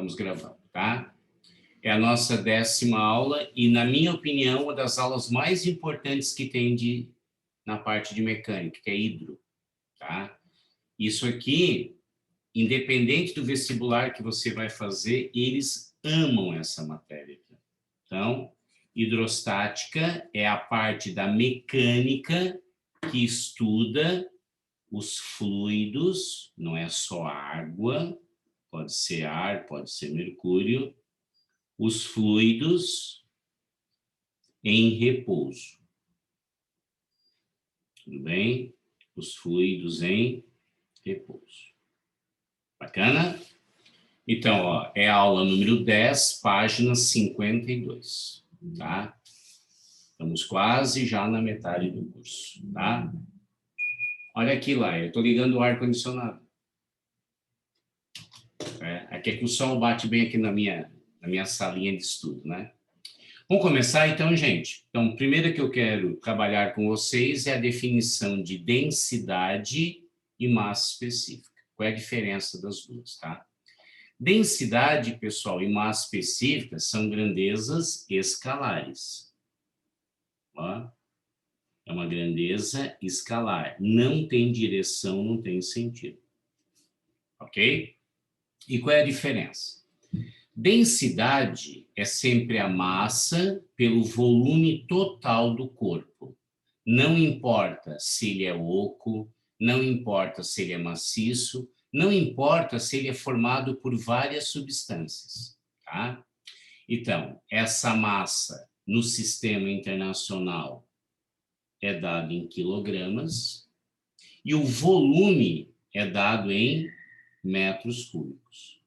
Estamos gravando, tá? É a nossa 10ª aula e, na minha opinião, uma das aulas mais importantes que tem na parte de mecânica, que é hidro, tá? Isso aqui, independente do vestibular que você vai fazer, eles amam essa matéria. Então, hidrostática é a parte da mecânica que estuda os fluidos, não é só água, pode ser ar, pode ser mercúrio, os fluidos em repouso. Tudo bem? Os fluidos em repouso. Bacana? Então, ó, é a aula número 10, página 52, tá? Estamos quase já na metade do curso, tá? Olha aqui lá, eu estou ligando o ar-condicionado. Aqui é que o sol bate bem aqui na minha salinha de estudo, né? Vamos começar então, gente. Então, primeiro que eu quero trabalhar com vocês é a definição de densidade e massa específica. Qual é a diferença das duas, tá? Densidade, pessoal, e massa específica são grandezas escalares. Ó, é uma grandeza escalar. Não tem direção, não tem sentido. Ok? E qual é a diferença? Densidade é sempre a massa pelo volume total do corpo. Não importa se ele é oco, não importa se ele é maciço, não importa se ele é formado por várias substâncias, tá? Então, essa massa no sistema internacional é dada em quilogramas e o volume é dado em metros cúbicos.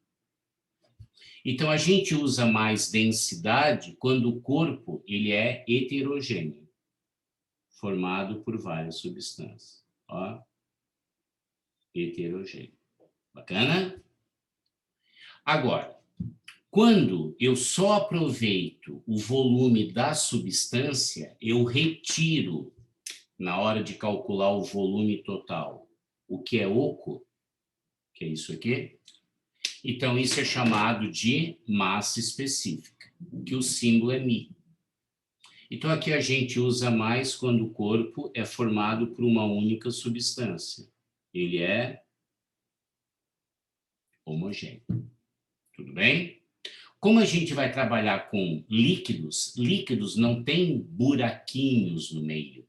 Então, a gente usa mais densidade quando o corpo ele é heterogêneo, formado por várias substâncias. Ó, heterogêneo. Bacana? Agora, quando eu só aproveito o volume da substância, eu retiro, na hora de calcular o volume total, o que é oco, que é isso aqui. Então, isso é chamado de massa específica, que o símbolo é μ. Então, aqui a gente usa mais quando o corpo é formado por uma única substância. Ele é homogêneo. Tudo bem? Como a gente vai trabalhar com líquidos, líquidos não tem buraquinhos no meio.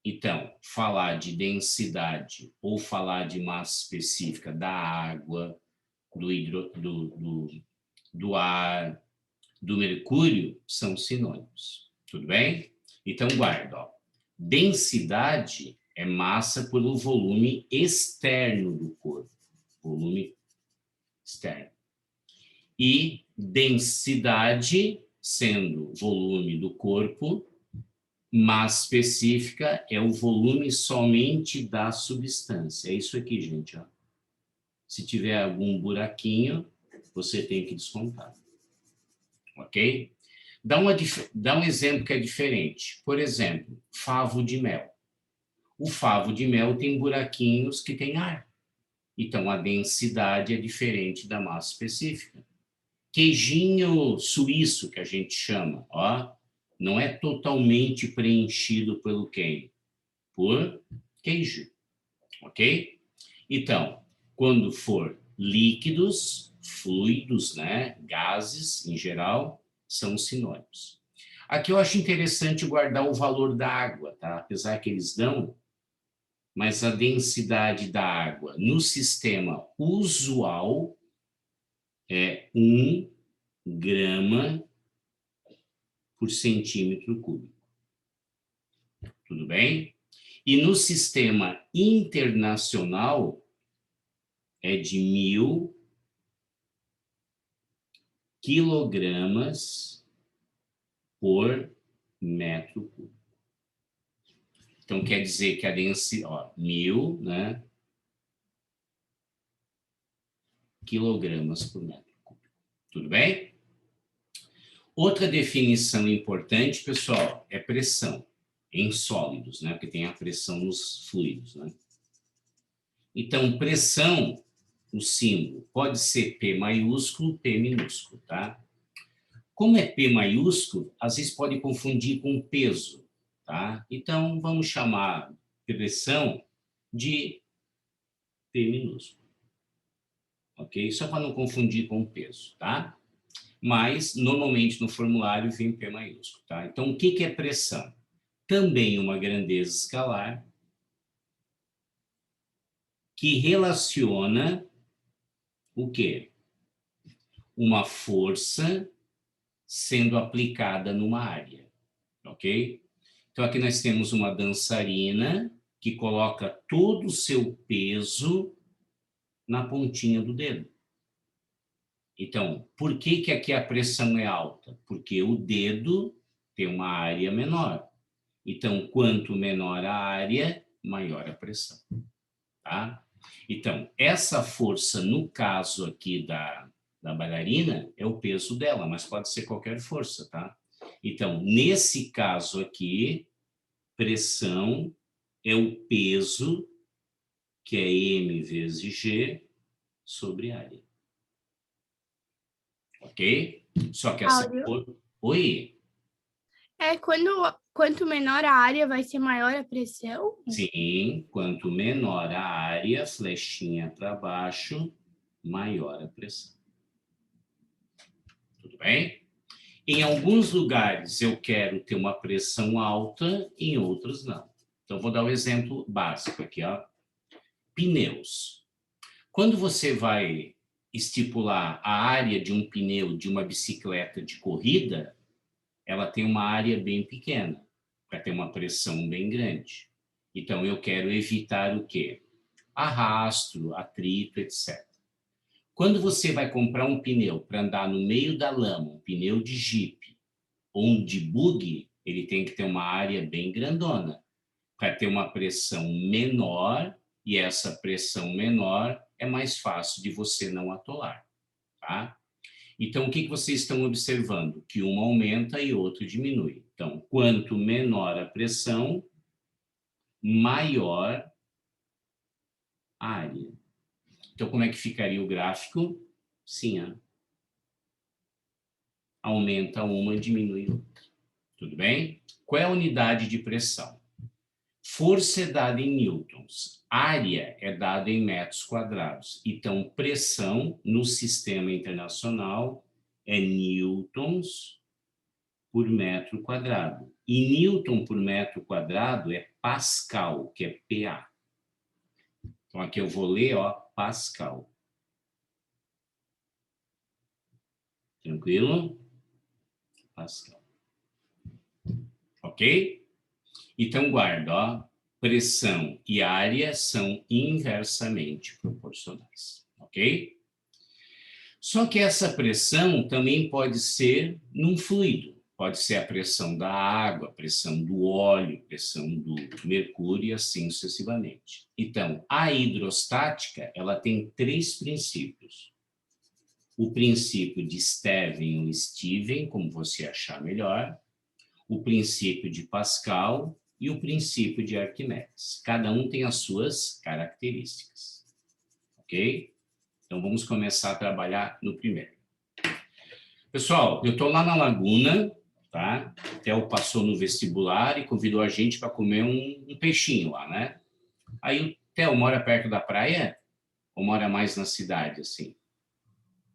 Então, falar de densidade ou falar de massa específica da água, do ar, do mercúrio, são sinônimos. Tudo bem? Então, guarda. Ó. Densidade é massa pelo volume externo do corpo. Volume externo. E densidade, sendo volume do corpo, massa específica é o volume somente da substância. É isso aqui, gente. Ó. Se tiver algum buraquinho, você tem que descontar. Ok? Dá um exemplo que é diferente. Por exemplo, favo de mel. O favo de mel tem buraquinhos que tem ar. Então, a densidade é diferente da massa específica. Queijinho suíço, que a gente chama, ó, não é totalmente preenchido pelo quê? Por queijo. Ok? Então, quando for líquidos, fluidos, né, gases em geral, são sinônimos. Aqui eu acho interessante guardar o valor da água, tá? Apesar que eles dão, mas a densidade da água no sistema usual é 1 grama por centímetro cúbico. Tudo bem? E no sistema internacional é de 1000 quilogramas por metro cúbico. Então, quer dizer que a densidade, ó, 1000, né? Quilogramas por metro cúbico. Tudo bem? Outra definição importante, pessoal, é pressão em sólidos, né? Porque tem a pressão nos fluidos, né? Então, pressão o símbolo. Pode ser P maiúsculo, P minúsculo, tá? Como é P maiúsculo, às vezes pode confundir com peso, tá? Então, vamos chamar pressão de P minúsculo, ok? Só para não confundir com peso, tá? Mas, normalmente, no formulário vem P maiúsculo, tá? Então, o que é pressão? Também uma grandeza escalar que relaciona o quê? Uma força sendo aplicada numa área, ok? Então, aqui nós temos uma dançarina que coloca todo o seu peso na pontinha do dedo. Então, por que que aqui a pressão é alta? Porque o dedo tem uma área menor. Então, quanto menor a área, maior a pressão, tá? Então, essa força, no caso aqui da bailarina, é o peso dela, mas pode ser qualquer força, tá? Então, nesse caso aqui, pressão é o peso, que é M vezes G, sobre área. Ok? Só que essa... Áudio. Oi? Quanto menor a área, vai ser maior a pressão? Sim, quanto menor a área, flechinha para baixo, maior a pressão. Tudo bem? Em alguns lugares eu quero ter uma pressão alta, em outros não. Então, vou dar um exemplo básico aqui, ó. Pneus. Quando você vai estipular a área de um pneu de uma bicicleta de corrida, ela tem uma área bem pequena, para ter uma pressão bem grande. Então, eu quero evitar o quê? Arrasto, atrito, etc. Quando você vai comprar um pneu para andar no meio da lama, um pneu de Jeep ou um de buggy, ele tem que ter uma área bem grandona, para ter uma pressão menor, e essa pressão menor é mais fácil de você não atolar, tá? Então, o que vocês estão observando? Que uma aumenta e outro diminui. Então, quanto menor a pressão, maior a área. Então, como é que ficaria o gráfico? Sim, ó. Aumenta uma, diminui outra. Tudo bem? Qual é a unidade de pressão? Força é dada em newtons, área é dada em metros quadrados. Então, pressão no sistema internacional é newtons por metro quadrado. E newton por metro quadrado é pascal, que é PA. Então, aqui eu vou ler, ó, pascal. Tranquilo? Pascal. Ok? Então, guarda, ó, pressão e área são inversamente proporcionais, ok? Só que essa pressão também pode ser num fluido. Pode ser a pressão da água, a pressão do óleo, a pressão do mercúrio e assim sucessivamente. Então, a hidrostática, ela tem 3 princípios. O princípio de Stevin ou Steven, como você achar melhor, o princípio de Pascal e o princípio de Arquimedes. Cada um tem as suas características, ok? Então, vamos começar a trabalhar no primeiro. Pessoal, eu estou lá na Laguna, tá? O Theo passou no vestibular e convidou a gente para comer um peixinho lá, né? Aí o Theo mora perto da praia ou mora mais na cidade, assim?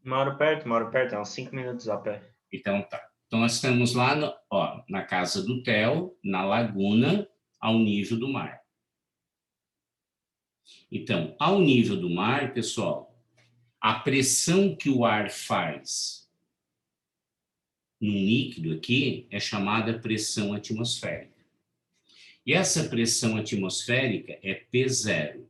Moro perto, é uns 5 minutos a pé. Então tá. Então nós estamos lá na casa do Theo, na Laguna, ao nível do mar. Então, ao nível do mar, pessoal, a pressão que o ar faz num líquido aqui é chamada pressão atmosférica. E essa pressão atmosférica é P0.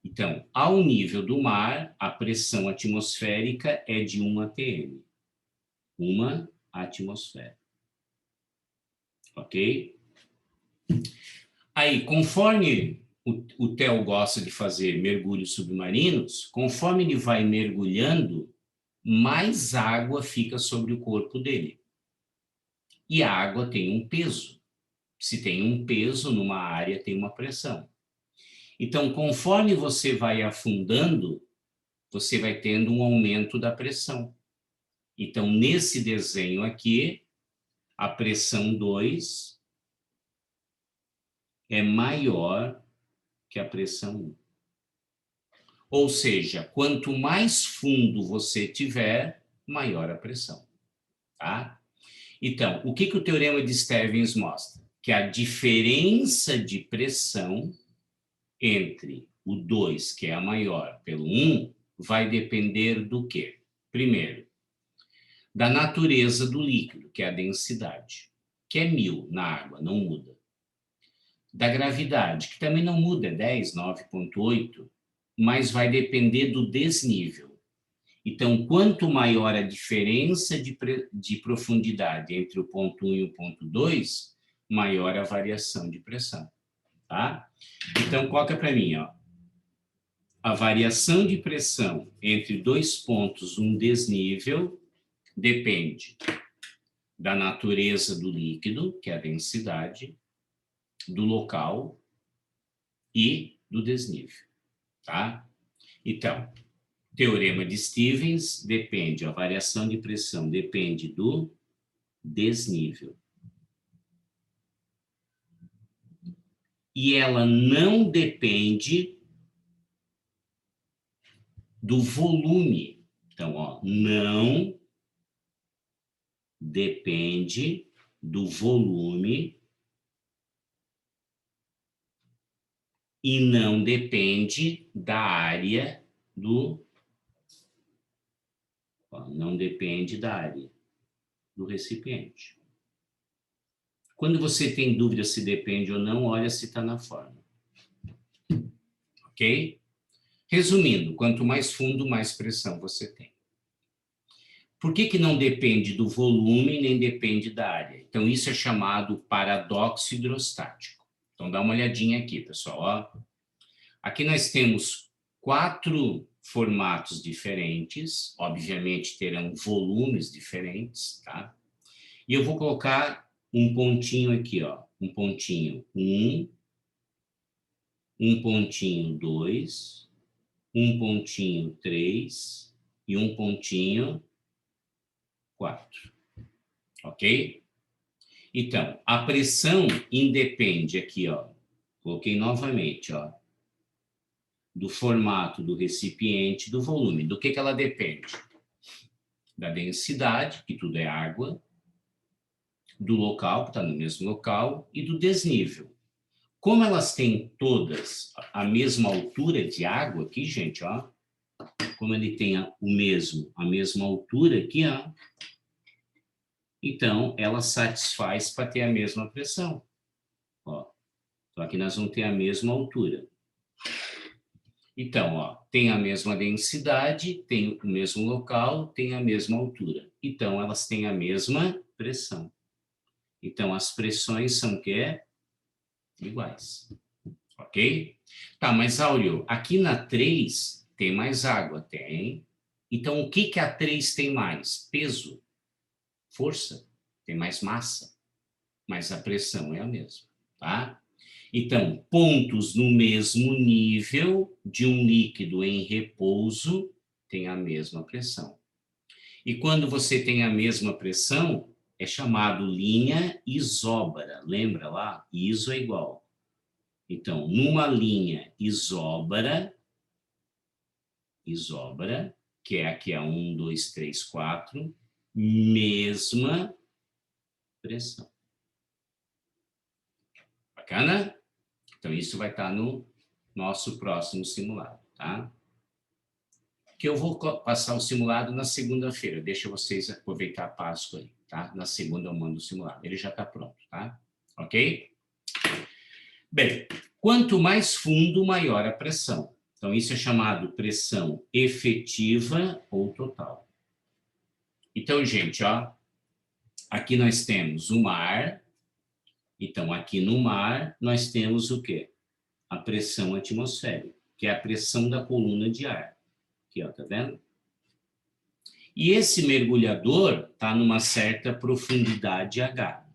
Então, ao nível do mar, a pressão atmosférica é de 1 atm. 1 atmosfera. Ok? Aí, conforme o Theo gosta de fazer mergulhos submarinos, conforme ele vai mergulhando, mais água fica sobre o corpo dele. E a água tem um peso. Se tem um peso numa área, tem uma pressão. Então, conforme você vai afundando, você vai tendo um aumento da pressão. Então, nesse desenho aqui, a pressão 2 é maior que a pressão 1. Ou seja, quanto mais fundo você tiver, maior a pressão. Tá? Então, o que o teorema de Stevens mostra? Que a diferença de pressão entre o 2, que é a maior, pelo 1, vai depender do quê? Primeiro, da natureza do líquido, que é a densidade, que é 1000 na água, não muda. Da gravidade, que também não muda, é 10, 9,8, mas vai depender do desnível. Então, quanto maior a diferença de profundidade entre o ponto 1 e o ponto 2, maior a variação de pressão. Tá? Então, coloca para mim, ó. A variação de pressão entre dois pontos, um desnível, depende da natureza do líquido, que é a densidade, do local e do desnível. Tá? Então, teorema de Stevens depende, a variação de pressão depende do desnível. E ela não depende do volume. Então, ó, não depende do volume e não depende da área do... Ó, não depende da área do recipiente. Quando você tem dúvida se depende ou não, olha se está na fórmula. Ok? Resumindo, quanto mais fundo, mais pressão você tem. Por que não depende do volume nem depende da área? Então, isso é chamado paradoxo hidrostático. Então, dá uma olhadinha aqui, pessoal. Ó. Aqui nós temos 4 formatos diferentes, obviamente terão volumes diferentes, tá? E eu vou colocar um pontinho aqui, ó. Um pontinho 1, um pontinho 2, um pontinho 3 e um pontinho 4. Ok? Então, a pressão independe aqui, ó. Coloquei novamente, ó. Do formato do recipiente, do volume. Do que ela depende? Da densidade, que tudo é água, do local, que está no mesmo local, e do desnível. Como elas têm todas a mesma altura de água aqui, gente, ó. Como ele tem a mesma altura aqui, ó. Então, ela satisfaz para ter a mesma pressão. Ó. Então, aqui nós vamos ter a mesma altura. Então, ó, tem a mesma densidade, tem o mesmo local, tem a mesma altura. Então, elas têm a mesma pressão. Então, as pressões são o quê? Iguais. Ok? Tá, mas, Áureo, aqui na 3 tem mais água? Tem. Então, o que a 3 tem mais? Peso. Força. Tem mais massa. Mas a pressão é a mesma, tá? Então, pontos no mesmo nível de um líquido em repouso têm a mesma pressão. E quando você tem a mesma pressão, é chamado linha isóbara. Lembra lá? Iso é igual. Então, numa linha isóbara, que é aqui a 1, 2, 3, 4, mesma pressão. Bacana? Então, isso vai estar no nosso próximo simulado, tá? Que eu vou passar o simulado na segunda-feira. Deixa vocês aproveitar a Páscoa aí, tá? Na segunda eu mando o simulado. Ele já está pronto, tá? Ok? Bem, quanto mais fundo, maior a pressão. Então, isso é chamado pressão efetiva ou total. Então, gente, ó, aqui nós temos o mar. Então, aqui no mar, nós temos o quê? A pressão atmosférica, que é a pressão da coluna de ar. Aqui, ó, tá vendo? E esse mergulhador está numa certa profundidade H.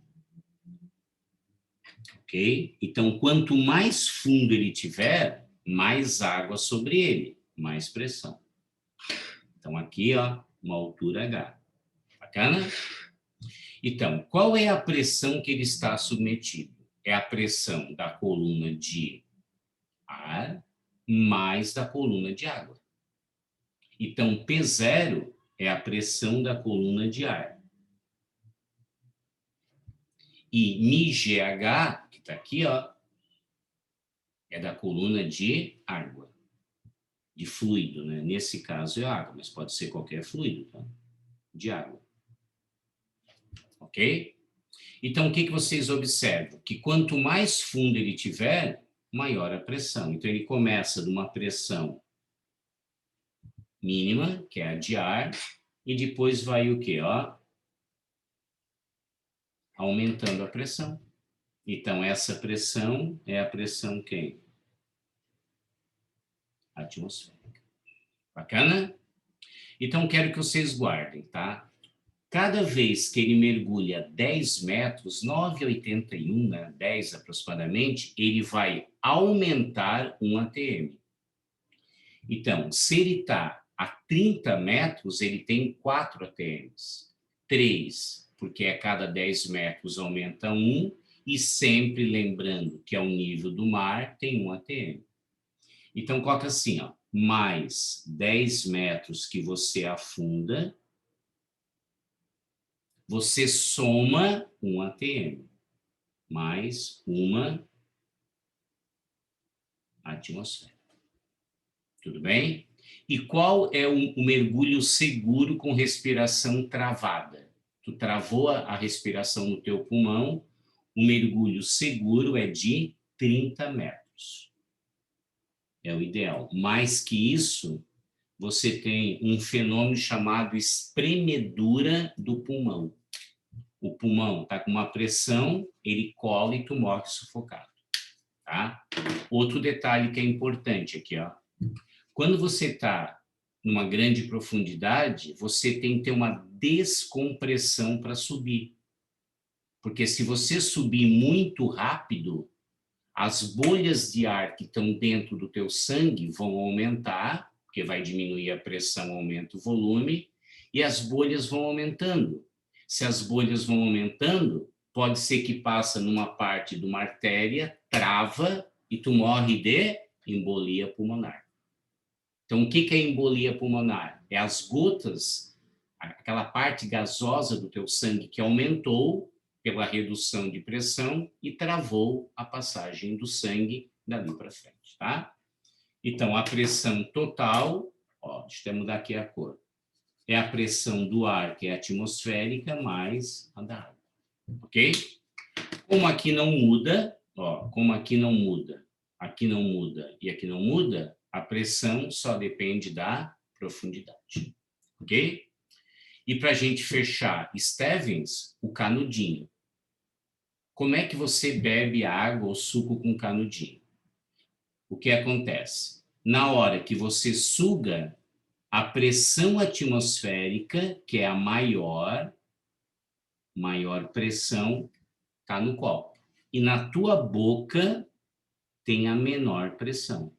Ok? Então, quanto mais fundo ele tiver, mais água sobre ele, mais pressão. Então, aqui, ó, uma altura H. Bacana? Então, qual é a pressão que ele está submetido? É a pressão da coluna de ar mais da coluna de água. Então, P0 é a pressão da coluna de ar. E μGH, que está aqui, ó, é da coluna de água, de fluido, né? Nesse caso é água, mas pode ser qualquer fluido, tá? De água. Ok? Então, o que vocês observam? Que quanto mais fundo ele tiver, maior a pressão. Então, ele começa de uma pressão mínima, que é a de ar, e depois vai o quê? Ó, aumentando a pressão. Então, essa pressão é a pressão quem? Atmosférica. Bacana? Então, quero que vocês guardem, tá? Cada vez que ele mergulha 10 metros, 9,81, né, 10 aproximadamente, ele vai aumentar 1 atm. Então, se ele está a 30 metros, ele tem 4 atms. 3, porque a cada 10 metros aumenta 1, e sempre lembrando que ao nível do mar tem 1 atm. Então, coloca assim, ó, mais 10 metros que você afunda, você soma 1 atm, mais 1 atmosfera. Tudo bem? E qual é o mergulho seguro com respiração travada? Tu travou a respiração no teu pulmão, o mergulho seguro é de 30 metros. É o ideal. Mais que isso, você tem um fenômeno chamado espremedura do pulmão. O pulmão está com uma pressão, ele cola e tu morre sufocado. Tá? Outro detalhe que é importante aqui, ó. Quando você está numa grande profundidade, você tem que ter uma descompressão para subir. Porque se você subir muito rápido, as bolhas de ar que estão dentro do teu sangue vão aumentar, porque vai diminuir a pressão, aumenta o volume, e as bolhas vão aumentando. Se as bolhas vão aumentando, pode ser que passa numa parte de uma artéria, trava, e tu morre de embolia pulmonar. Então, o que é embolia pulmonar? É as gotas, aquela parte gasosa do teu sangue que aumentou pela redução de pressão e travou a passagem do sangue dali para frente, tá? Então, a pressão total, ó, deixa eu mudar aqui a cor, é a pressão do ar, que é atmosférica, mais a da água, ok? Como aqui não muda, ó, como aqui não muda e aqui não muda, a pressão só depende da profundidade, ok? E para a gente fechar, Stevens, o canudinho. Como é que você bebe água ou suco com canudinho? O que acontece? Na hora que você suga, a pressão atmosférica, que é a maior pressão, está no copo. E na tua boca tem a menor pressão.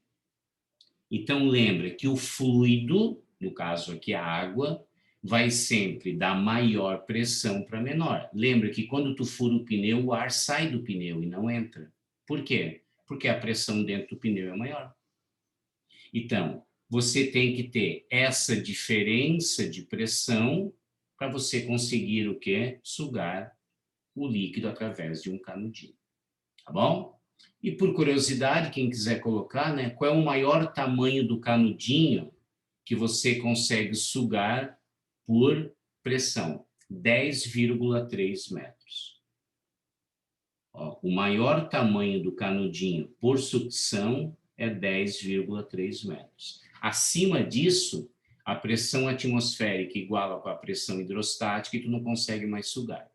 Então, lembra que o fluido, no caso aqui a água, vai sempre da maior pressão para menor. Lembra que quando tu fura o pneu, o ar sai do pneu e não entra. Por quê? Porque a pressão dentro do pneu é maior. Então, você tem que ter essa diferença de pressão para você conseguir o quê? Sugar o líquido através de um canudinho. Tá bom? E por curiosidade, quem quiser colocar, né, qual é o maior tamanho do canudinho que você consegue sugar por pressão? 10,3 metros. Ó, o maior tamanho do canudinho por sucção é 10,3 metros. Acima disso, a pressão atmosférica iguala com a pressão hidrostática e tu não consegue mais sugar.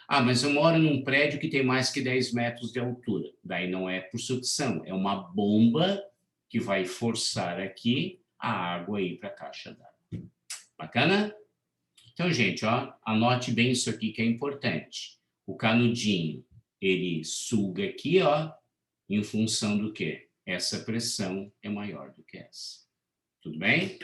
Ah, mas eu moro num prédio que tem mais que 10 metros de altura. Daí não é por sucção, é uma bomba que vai forçar aqui a água aí para a caixa d'água. Bacana? Então, gente, ó, anote bem isso aqui que é importante. O canudinho, ele suga aqui, ó, em função do quê? essa pressão é maior do que essa. Tudo bem?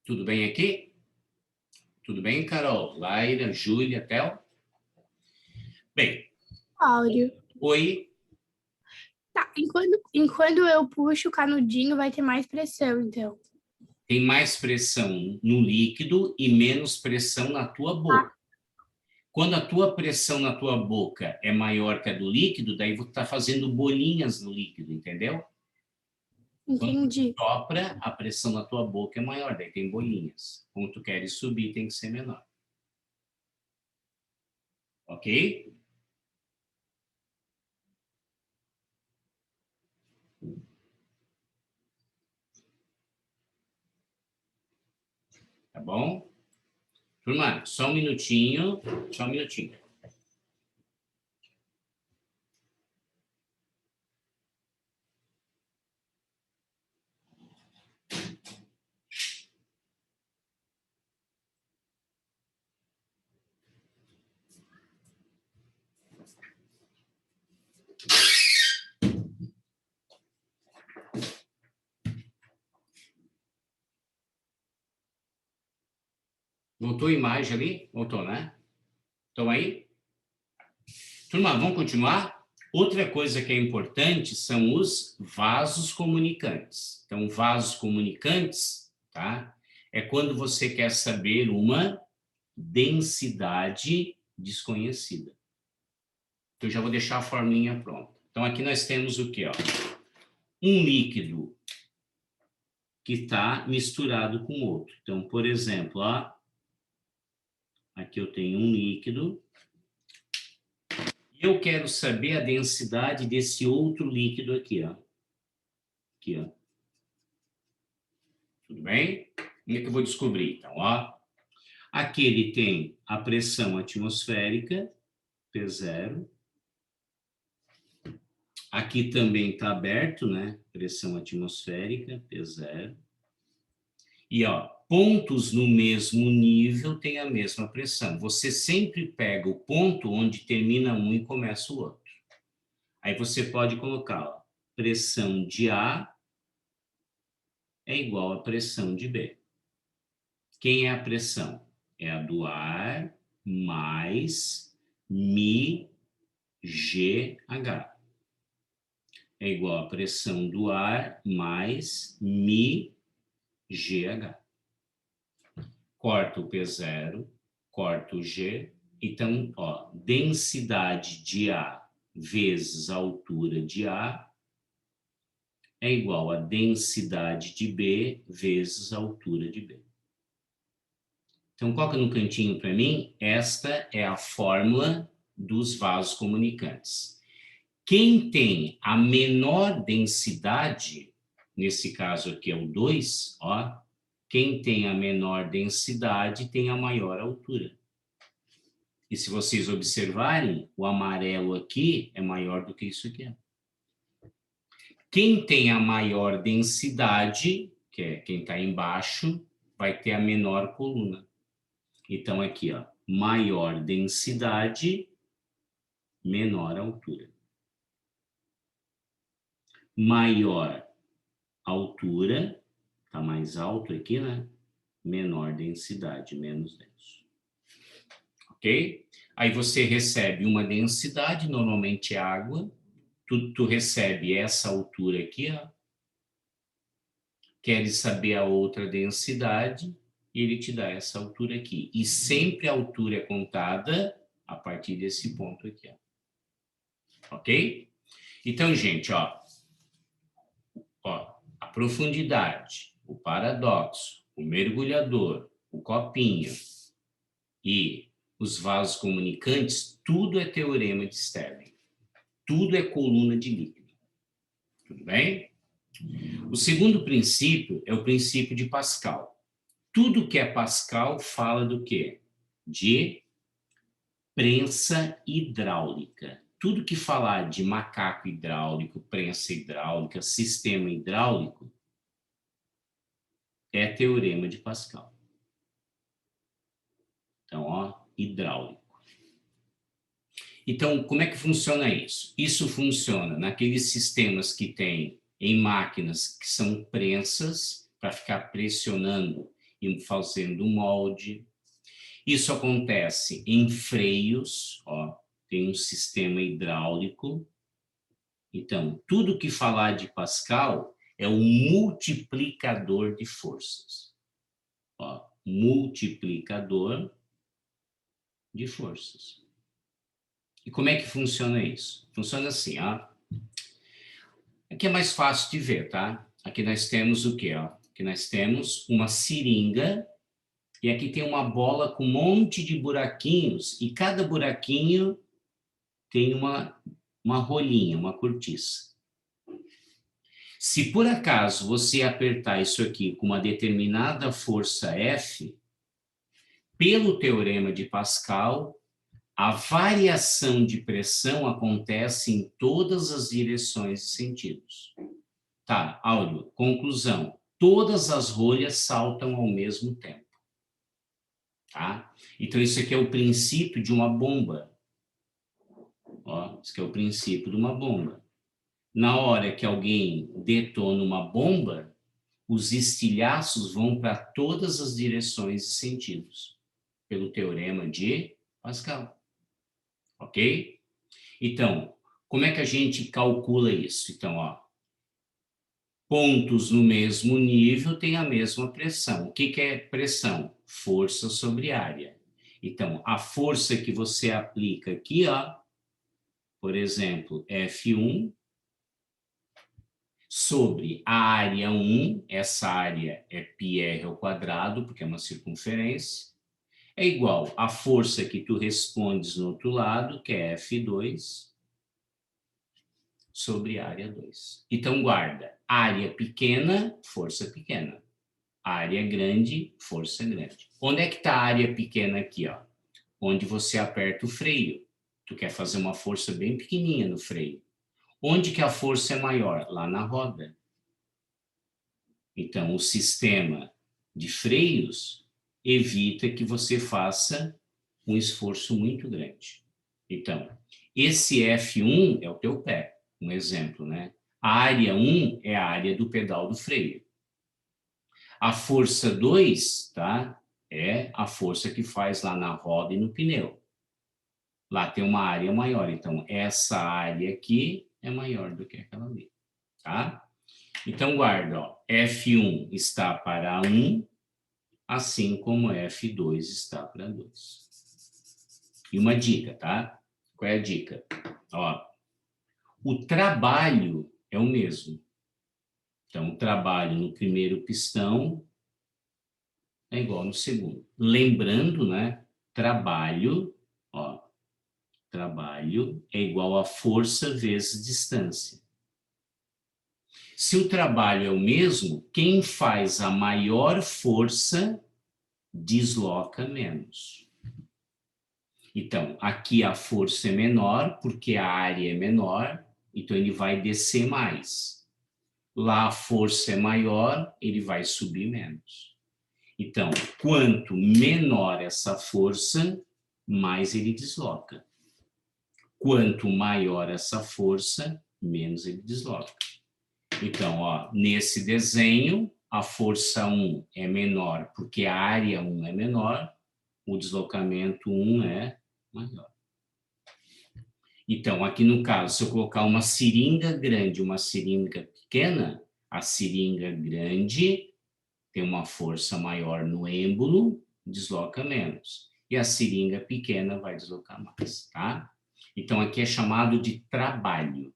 Tudo bem aqui? Tudo bem, Carol? Laira, Júlia, Théo? Bem. Áureo. Oi. Tá, enquanto eu puxo o canudinho, vai ter mais pressão, então. Tem mais pressão no líquido e menos pressão na tua boca. Quando a tua pressão na tua boca é maior que a do líquido, daí você está fazendo bolinhas no líquido, entendeu? Entendi. Quando sopra, a pressão na tua boca é maior, daí tem bolinhas. Quando tu queres subir, tem que ser menor. Ok? Tá bom? Turma, só um minutinho. Só um minutinho. Voltou a imagem ali? Voltou, né? Estão aí? Turma, vamos continuar? Outra coisa que é importante são os vasos comunicantes. Então, vasos comunicantes, tá? É quando você quer saber uma densidade desconhecida. Então, eu já vou deixar a forminha pronta. Então, aqui nós temos o quê? Ó? Um líquido que está misturado com outro. Então, por exemplo, ó, aqui eu tenho um líquido e eu quero saber a densidade desse outro líquido aqui, ó. Aqui, ó. Tudo bem? Como é que eu vou descobrir? Então, ó, aqui ele tem a pressão atmosférica, P0. Aqui também está aberto, né? Pressão atmosférica, P0. E, ó, pontos no mesmo nível têm a mesma pressão. Você sempre pega o ponto onde termina um e começa o outro. Aí você pode colocar, ó, pressão de A é igual a pressão de B. Quem é a pressão? É a do ar mais μgh. É igual a pressão do ar mais μgh. Corta o P0, corta o G. Então, ó, densidade de A vezes a altura de A é igual a densidade de B vezes a altura de B. Então, coloca no cantinho para mim, esta é a fórmula dos vasos comunicantes. Quem tem a menor densidade, nesse caso aqui é o 2, ó, quem tem a menor densidade tem a maior altura. E se vocês observarem, o amarelo aqui é maior do que isso aqui. Quem tem a maior densidade, que é quem está embaixo, vai ter a menor coluna. Então, aqui, ó, maior densidade, menor altura. Maior altura, está mais alto aqui, né? Menor densidade, menos denso. Ok? Aí você recebe uma densidade, normalmente é água, tu recebe essa altura aqui, ó. Queres saber a outra densidade, e ele te dá essa altura aqui. E sempre a altura é contada a partir desse ponto aqui, ó. Ok? Então, gente, ó, a profundidade, o paradoxo, o mergulhador, o copinho e os vasos comunicantes, tudo é teorema de Stirling. Tudo é coluna de líquido. Tudo bem? O segundo princípio é o princípio de Pascal. Tudo que é Pascal fala do quê? De prensa hidráulica. tudo que falar de macaco hidráulico, prensa hidráulica, sistema hidráulico, é teorema de Pascal. Então, ó, hidráulico. Então, como é que funciona isso? Isso funciona naqueles sistemas que tem em máquinas que são prensas, para ficar pressionando e fazendo molde. Isso acontece em freios, ó, tem um sistema hidráulico. Então, tudo que falar de Pascal é um multiplicador de forças. Ó, multiplicador de forças. E como é que funciona isso? Funciona assim, ó. Aqui é mais fácil de ver, tá? Aqui nós temos o quê, ó? Aqui nós temos uma seringa e aqui tem uma bola com um monte de buraquinhos e cada buraquinho tem uma rolinha, uma cortiça. Se por acaso você apertar isso aqui com uma determinada força F, pelo teorema de Pascal, a variação de pressão acontece em todas as direções e sentidos. Tá, Áureo, conclusão. Todas as rolhas saltam ao mesmo tempo. Tá? Então, isso aqui é o princípio de uma bomba. Ó, isso aqui é o princípio de uma bomba. Na hora que alguém detona uma bomba, os estilhaços vão para todas as direções e sentidos, pelo teorema de Pascal. Ok? Então, como é que a gente calcula isso? Então, ó, pontos no mesmo nível têm a mesma pressão. O que é pressão? Força sobre área. Então, a força que você aplica aqui, ó, por exemplo, F1, sobre a área 1, essa área é πr ao quadrado, porque é uma circunferência, é igual à força que tu respondes no outro lado, que é F2, sobre área 2. Então, guarda, área pequena, força pequena. Área grande, força grande. Onde é que está a área pequena aqui, ó? Onde você aperta o freio. Tu quer fazer uma força bem pequenininha no freio. Onde que a força é maior? Lá na roda. Então, o sistema de freios evita que você faça um esforço muito grande. Então, esse F1 é o teu pé, um exemplo, né? A área 1 é a área do pedal do freio. A força 2, tá? É a força que faz lá na roda e no pneu. Lá tem uma área maior, então essa área aqui é maior do que aquela ali, tá? Então guarda, ó, F1 está para 1, assim como F2 está para 2. E uma dica, tá? Qual é a dica? Ó, o trabalho é o mesmo. Então, o trabalho no primeiro pistão é igual no segundo. Lembrando, né? Trabalho, ó, trabalho é igual a força vezes distância. Se o trabalho é o mesmo, quem faz a maior força desloca menos. Então, aqui a força é menor, porque a área é menor, então ele vai descer mais. Lá a força é maior, ele vai subir menos. Então, quanto menor essa força, mais ele desloca. Quanto maior essa força, menos ele desloca. Então, ó, nesse desenho, a força 1 é menor, porque a área 1 é menor, o deslocamento 1 é maior. Então, aqui no caso, se eu colocar uma seringa grande e uma seringa pequena, a seringa grande tem uma força maior no êmbolo, desloca menos. E a seringa pequena vai deslocar mais, tá? Então, aqui é chamado de trabalho.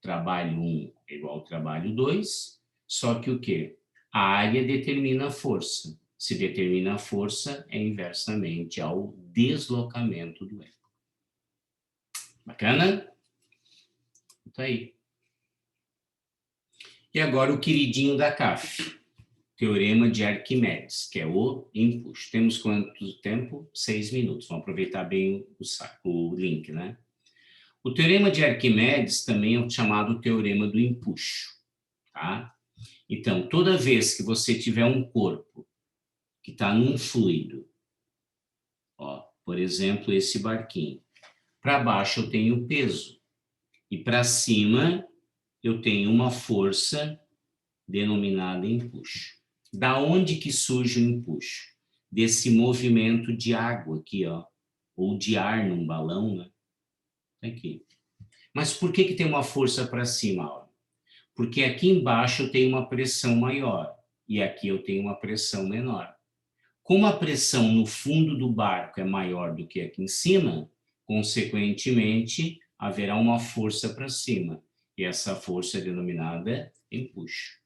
Trabalho 1 é igual ao trabalho 2, só que o quê? A área determina a força. Se determina a força, é inversamente ao deslocamento do êmbolo. Bacana? Tá aí. E agora o queridinho da CAF. Teorema de Arquimedes, que é o empuxo. Temos quanto tempo? 6 minutos. Vamos aproveitar bem o link, né? O teorema de Arquimedes também é o chamado teorema do empuxo, tá? Então, toda vez que você tiver um corpo que está num fluido, ó, por exemplo, esse barquinho, para baixo eu tenho peso e para cima eu tenho uma força denominada empuxo. Da onde que surge o empuxo? Desse movimento de água aqui, ó, ou de ar num balão, né? Aqui. Mas por que tem uma força para cima, ó? Porque aqui embaixo eu tenho uma pressão maior e aqui eu tenho uma pressão menor. Como a pressão no fundo do barco é maior do que aqui em cima, consequentemente, haverá uma força para cima. E essa força é denominada empuxo.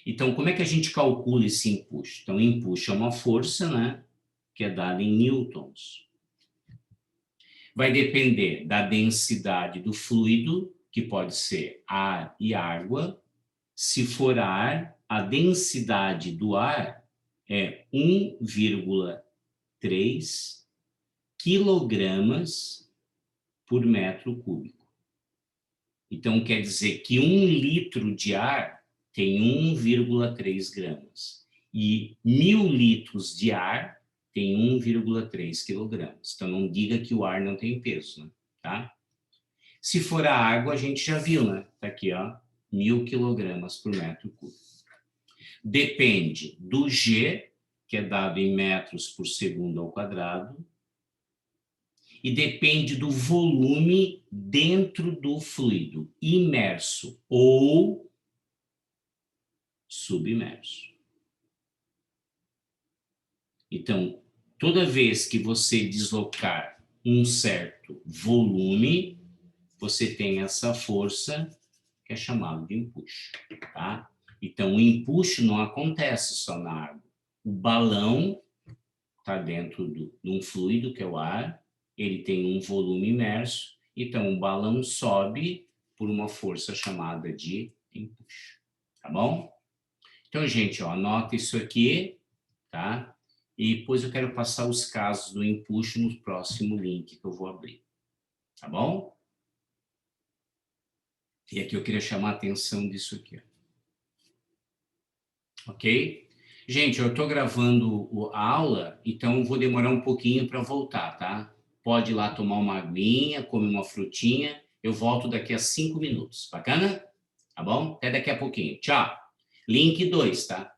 Então, como é que a gente calcula esse empuxo? Então, empuxo é uma força, né, que é dada em newtons. Vai depender da densidade do fluido, que pode ser ar e água. Se for ar, a densidade do ar é 1,3 quilogramas por metro cúbico. Então, quer dizer que 1 litro de ar tem 1,3 gramas. E 1.000 litros de ar tem 1,3 quilogramas. Então, não diga que o ar não tem peso, né? Tá? Se for a água, a gente já viu, né? Tá aqui, ó, 1.000 quilogramas por metro cúbico. Depende do G, que é dado em metros por segundo ao quadrado, e depende do volume dentro do fluido, imerso ou submerso. Então, toda vez que você deslocar um certo volume, você tem essa força que é chamada de empuxo, tá? Então, o empuxo não acontece só na água. O balão está dentro de um fluido, que é o ar, ele tem um volume imerso, então o balão sobe por uma força chamada de empuxo, tá bom? Então, gente, ó, anota isso aqui, tá? E depois eu quero passar os casos do empuxo no próximo link que eu vou abrir, tá bom? E aqui eu queria chamar a atenção disso aqui, ok? Gente, eu estou gravando a aula, então vou demorar um pouquinho para voltar, tá? Pode ir lá tomar uma aguinha, comer uma frutinha. Eu volto daqui a 5 minutos. Bacana? Tá bom? Até daqui a pouquinho. Tchau. Link 2, tá?